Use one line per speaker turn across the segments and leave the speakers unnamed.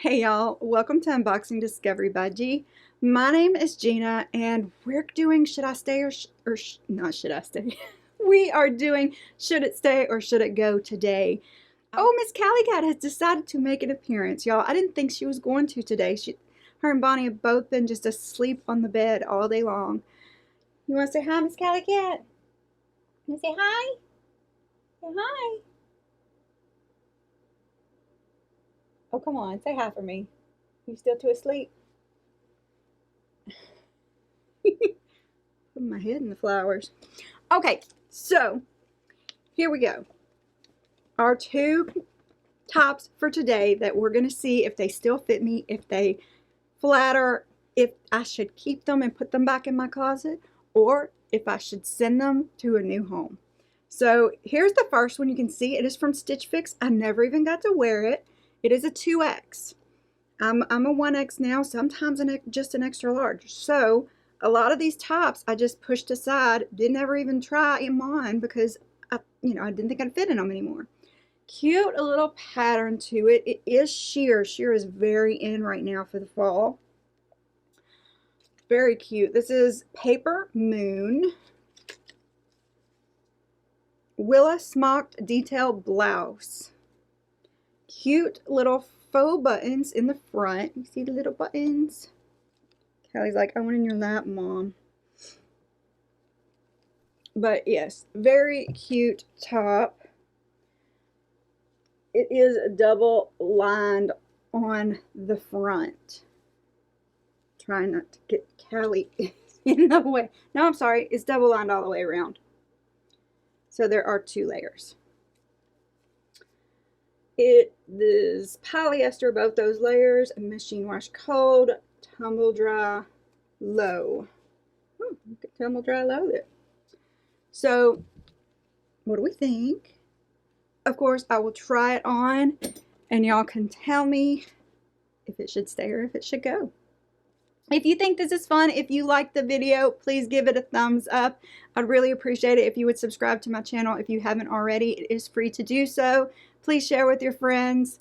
Hey y'all, welcome to Unboxing Discovery by G. My name is Gina and we're doing Should I Stay or not Should I Stay? We are doing Should It Stay or Should It Go today. Oh, Miss Callie Cat has decided to make an appearance, y'all. I didn't think she was going to today. Her and Bonnie have both been just asleep on the bed all day long. You want to say hi, Miss Callie Cat? You want to say hi? Say hi. Oh, come on, say hi for me. You still too asleep? Put my head in the flowers. Okay, so here we go. Our two tops for today that we're going to see if they still fit me, if they flatter, if I should keep them and put them back in my closet, or if I should send them to a new home. So here's the first one. You can see it is from Stitch Fix. I never even got to wear it. It is a 2X. I'm a 1X now, sometimes just an extra large. So a lot of these tops I just pushed aside, didn't ever even try them on because I didn't think I'd fit in them anymore. Cute little pattern to it. It is sheer. Sheer is very in right now for the fall. Very cute. This is Paper Moon. Willa Smocked Detail Blouse. Cute little faux buttons in the front. You see the little buttons? Callie's like, I want in your lap, Mom. But yes, very cute top. It is double lined on the front. Trying not to get Callie in the way. No, I'm sorry. It's double lined all the way around. So there are 2 layers. It is polyester, both those layers, machine wash cold, tumble dry low. Oh, you can tumble dry low there. So, what do we think? Of course, I will try it on, and y'all can tell me if it should stay or if it should go. If you think this is fun, if you like the video, please give it a thumbs up. I'd really appreciate it if you would subscribe to my channel if you haven't already. It is free to do so. Please share with your friends.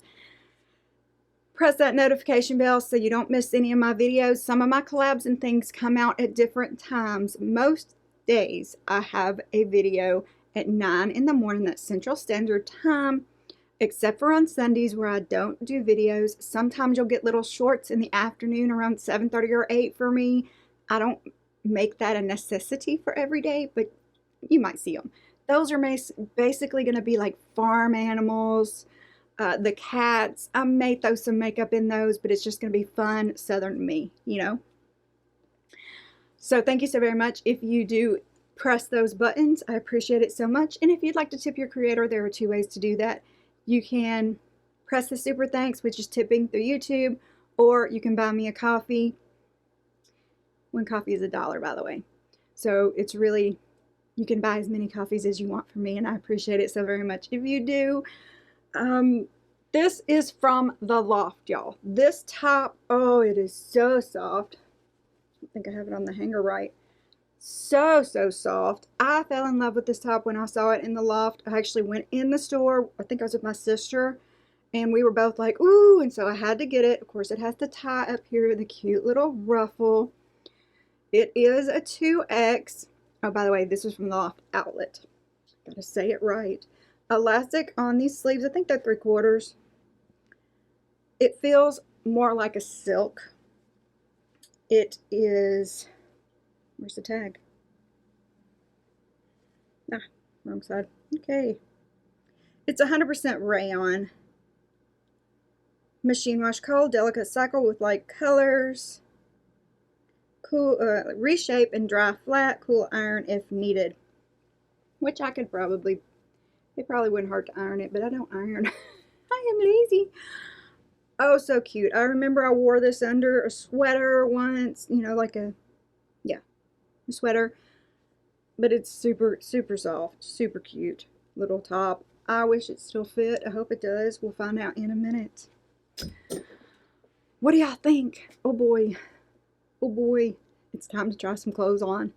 Press that notification bell so you don't miss any of my videos. Some of my collabs and things come out at different times. Most days I have a video at 9 in the morning, that's Central Standard Time. Except for on Sundays where I don't do videos. Sometimes you'll get little shorts in the afternoon around 7:30 or 8 for me. I don't make that a necessity for every day, but you might see them. Those are basically going to be like farm animals, the cats. I may throw some makeup in those, but it's just going to be fun Southern me, you know. So thank you so very much. If you do press those buttons, I appreciate it so much. And if you'd like to tip your creator, there are 2 ways to do that. You can press the super thanks, which is tipping through YouTube, or you can buy me a coffee. One coffee is $1, by the way. So it's really, you can buy as many coffees as you want from me, and I appreciate it so very much if you do. This is from the Loft, y'all. This top, oh, it is so soft. I think I have it on the hanger right. So soft. I fell in love with this top when I saw it in the Loft. I actually went in the store. I think I was with my sister, and we were both like, ooh, and so I had to get it. Of course, it has the tie up here, the cute little ruffle. It is a 2X. Oh, by the way, this was from the Loft Outlet. Gotta say it right. Elastic on these sleeves. I think they're 3/4. It feels more like a silk. It is... Where's the tag? Ah, wrong side. Okay. It's 100% rayon. Machine wash cold, delicate cycle with light colors. Cool, reshape and dry flat, cool iron if needed. Which I could probably, it probably wouldn't hurt to iron it, but I don't iron. I am lazy. Oh, so cute. I remember I wore this under a sweater once, you know, like a sweater, but it's super soft, super cute little top. I wish it still fit. I hope it does. We'll find out in a minute. What do y'all think? Oh boy, it's time to try some clothes on.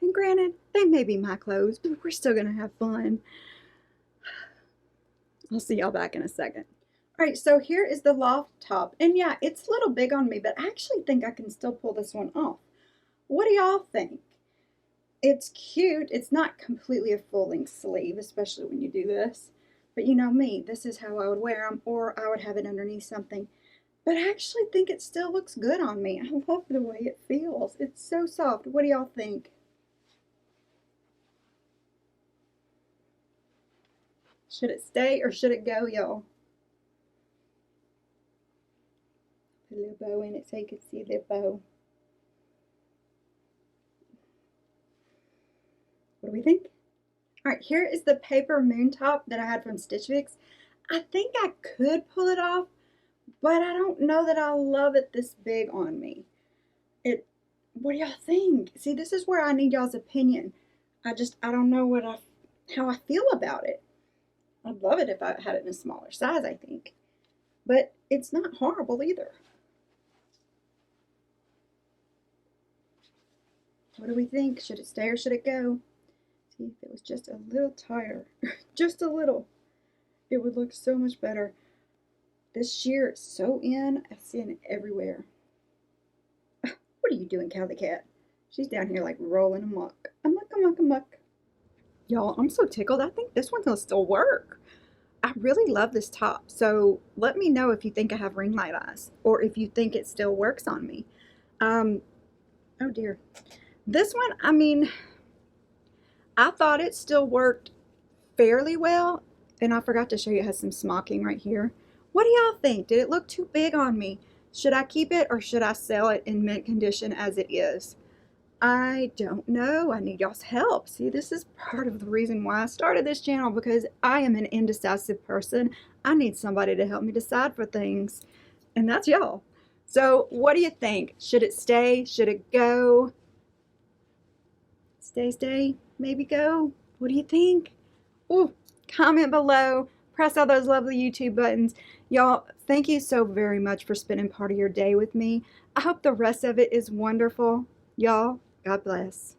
And granted, they may be my clothes, but we're still gonna have fun. I'll see y'all back in a second. All right, so here is the loft top. And yeah, it's a little big on me, but I actually think I can still pull this one off. What do y'all think? It's cute. It's not completely a full-length sleeve, especially when you do this. But you know me, this is how I would wear them, or I would have it underneath something. But I actually think it still looks good on me. I love the way it feels. It's so soft. What do y'all think? Should it stay or should it go, y'all? Put a little bow in it so you can see the bow. What do we think? All right, here is the paper moon top that I had from Stitch Fix. I think I could pull it off, but I don't know that I love it this big on me. What do y'all think? See, this is where I need y'all's opinion. I don't know how I feel about it. I'd love it if I had it in a smaller size, I think. But it's not horrible either. What do we think? Should it stay or should it go? See, if it was just a little tighter, just a little, it would look so much better. This sheer is so in, I see it everywhere. What are you doing, Callie Cat? She's down here like rolling amok. Amok, amok, amok. Y'all, I'm so tickled. I think this one's gonna still work. I really love this top. So let me know if you think I have ring light eyes or if you think it still works on me. Oh dear. This one, I mean, I thought it still worked fairly well. And I forgot to show you it has some smocking right here. What do y'all think? Did it look too big on me? Should I keep it or should I sell it in mint condition as it is? I don't know. I need y'all's help. See, this is part of the reason why I started this channel, because I am an indecisive person. I need somebody to help me decide for things, and that's y'all. So what do you think? Should it stay? Should it go? Stay, maybe go? What do you think? Ooh, comment below. Press all those lovely YouTube buttons. Y'all, thank you so very much for spending part of your day with me. I hope the rest of it is wonderful. Y'all, God bless.